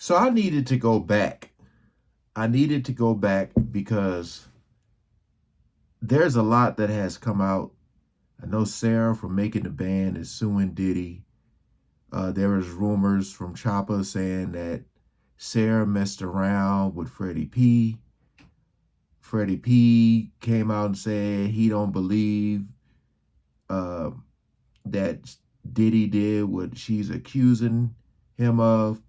So I needed to go back. I needed to go back because there's a lot that has come out. I know Sarah from Making the Band is suing Diddy. There was rumors from Choppa saying that Sarah messed around with Freddie P. Freddie P came out and said he don't believe uh, that Diddy did what she's accusing him of.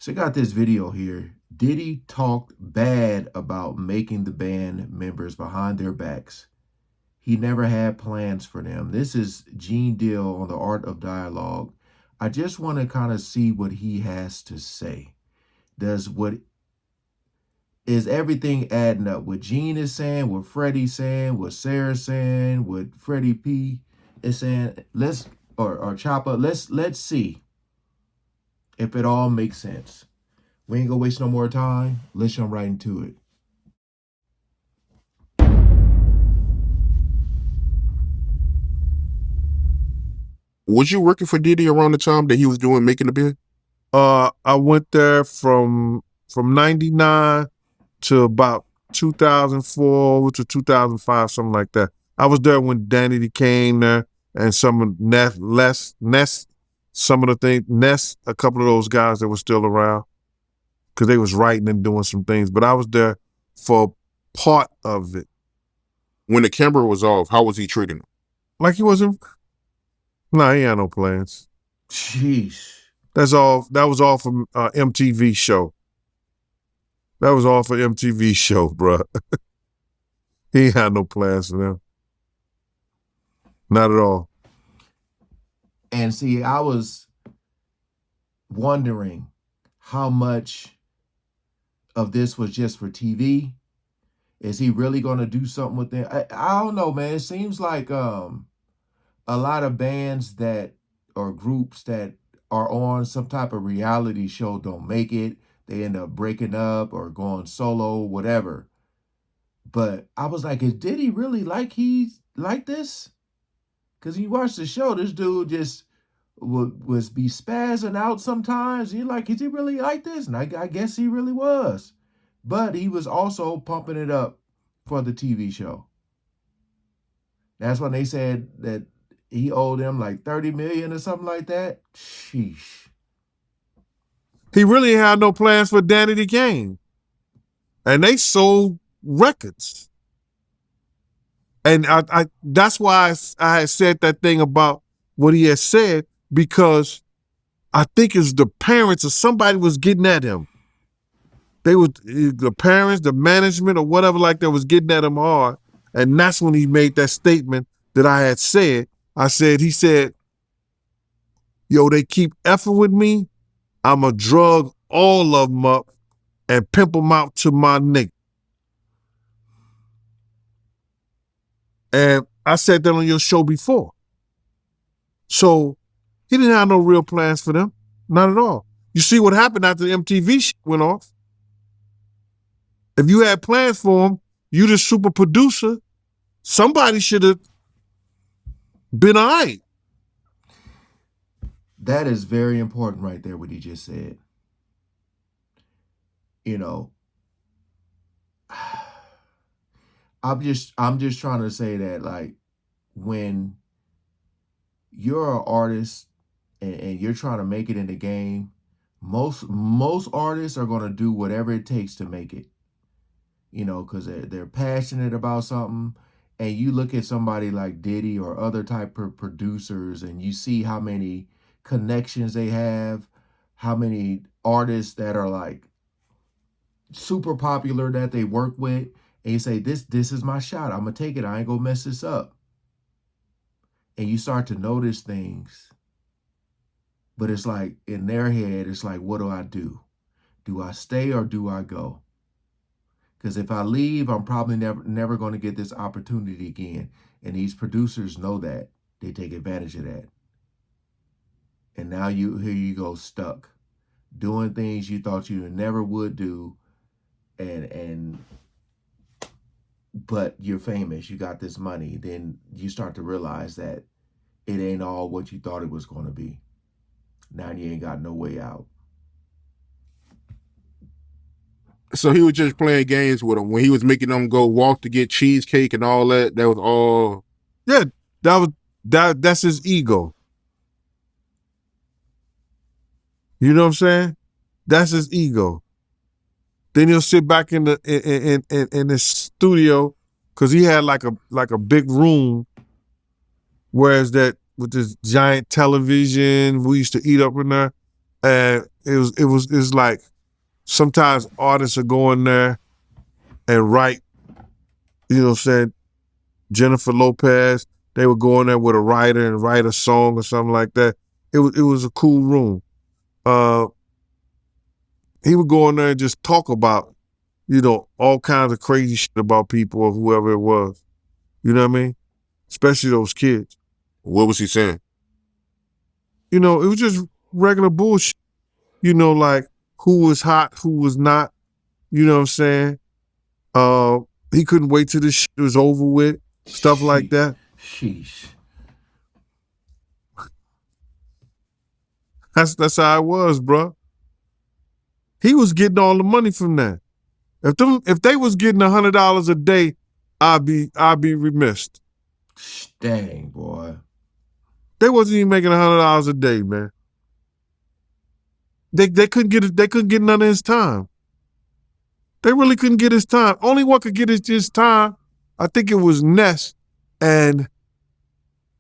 So I got this video here. Diddy talked bad about Making the Band members behind their backs. He never had plans for them. This is Gene Deal on the Art of Dialogue. I just want to kind of see what he has to say. Is everything adding up? What Gene is saying, what Freddie's saying, what Sarah's saying, what Freddie P is saying. Or Choppa, let's see if it all makes sense. We ain't gonna waste no more time. Let's jump right into it. Was you working for Diddy around the time that he was doing Making the Band? I went there from '99 to about 2004 to 2005, something like that. I was there when Danny came there and some of Ness, some of the things, Ness, a couple of those guys that were still around because they was writing and doing some things. But I was there for part of it. When the camera was off, how was he treating him? Like he wasn't. Nah, he had no plans. Jeez. That's all. That was all from MTV show. That was all for MTV show, bro. He ain't had no plans for them. Not at all. And see, I was wondering how much of this was just for TV. Is he really going to do something with them? I don't know, man. It seems like a lot of bands that or groups that are on some type of reality show don't make it. They end up breaking up or going solo, whatever. But I was like, did he really he's like this? Because you watch the show, this dude just was be spazzing out sometimes. You're like, is he really like this? And I guess he really was. But he was also pumping it up for the TV show. That's when they said that he owed them like 30 million or something like that. Sheesh. He really had no plans for Danny the Game. And they sold records. And I that's why I had said that thing about what he had said, because I think it's the parents or somebody was getting at him. They were the parents, the management, or whatever like that was getting at him hard. And that's when he made that statement that I had said. He said, yo, they keep effing with me. I'ma drug all of them up and pimp them out to my nigga. And I said that on your show before. So he didn't have no real plans for them. Not at all. You see what happened after the MTV shit went off? If you had plans for him, you the super producer, somebody should have been all right. That is very important right there, what he just said. You know, I'm just trying to say that, like, when you're an artist and you're trying to make it in the game, most artists are going to do whatever it takes to make it. You know, because they're passionate about something. And you look at somebody like Diddy or other type of producers, and you see how many connections they have, how many artists that are like super popular that they work with, and you say, this is my shot. I'm gonna take it. I ain't gonna mess this up. And you start to notice things, but it's like in their head, it's like, what do I do? Do I stay or do I go? Because if I leave, I'm probably never going to get this opportunity again. And these producers know that. They take advantage of that. And now here you go, stuck doing things you thought you never would do, and but you're famous, you got this money. Then you start to realize that it ain't all what you thought it was going to be. Now you ain't got no way out. So he was just playing games with them when he was making them go walk to get cheesecake and all that. That was all. Yeah, that's his ego. You know what I'm saying? That's his ego. Then he'll sit back in the studio because he had like a big room, whereas that with this giant television we used to eat up in there, and it's like sometimes artists are going there and write. You know what I'm saying? Jennifer Lopez, they would go in there with a writer and write a song or something like that. It was a cool room. Uh, he would go in there and just talk about, all kinds of crazy shit about people or whoever it was. You know what I mean? Especially those kids. What was he saying? It was just regular bullshit. Like who was hot, who was not. You know what I'm saying? Uh, he couldn't wait till this shit was over with. Stuff like that. Sheesh. That's how it was, bro. He was getting all the money from that. If they was getting $100 a day, I'd be remiss. Dang, boy. They wasn't even making $100 a day, man. They couldn't get it. They couldn't get none of his time. They really couldn't get his time. Only one could get his time. I think it was Ness, and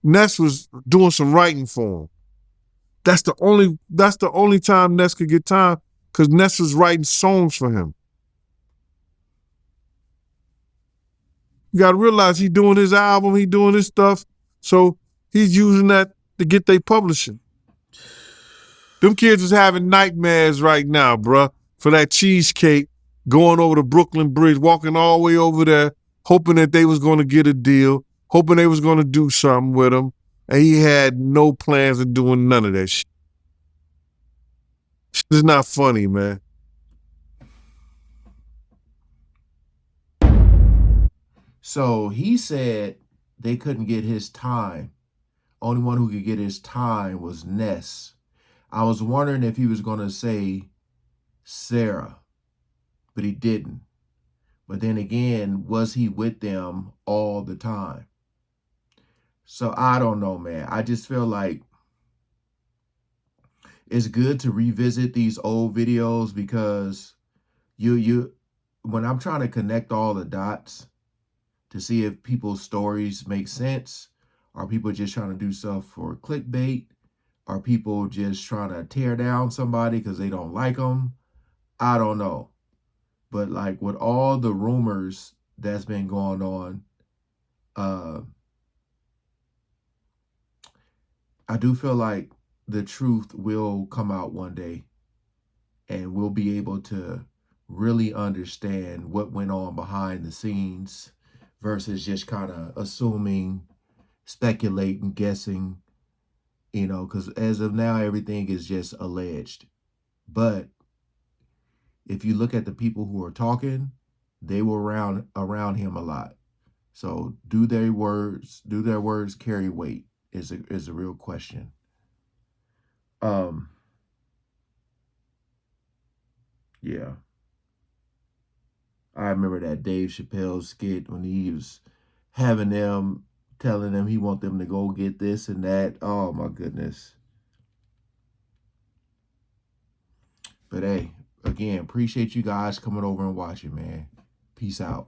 Ness was doing some writing for him. That's the only time Ness could get time, because Ness was writing songs for him. You got to realize he's doing his album, he's doing his stuff, so he's using that to get their publishing. Them kids is having nightmares right now, bruh, for that cheesecake, going over the Brooklyn Bridge, walking all the way over there, hoping that they was going to get a deal, hoping they was going to do something with him, and he had no plans of doing none of that shit. It's not funny, man. So he said they couldn't get his time. Only one who could get his time was Ness. I was wondering if he was going to say Sarah, but he didn't. But then again, was he with them all the time? So I don't know, man. I just feel like it's good to revisit these old videos because you when I'm trying to connect all the dots to see if people's stories make sense, are people just trying to do stuff for clickbait? Are people just trying to tear down somebody because they don't like them? I don't know. But like with all the rumors that's been going on, uh, I do feel like the truth will come out one day and we'll be able to really understand what went on behind the scenes versus just kind of assuming, speculating, guessing, because as of now, everything is just alleged. But if you look at the people who are talking, they were around him a lot. So do their words carry weight is a real question. Um yeah. I remember that Dave Chappelle skit when he was having them telling them he want them to go get this and that. Oh my goodness. But hey, again, appreciate you guys coming over and watching, man. Peace out.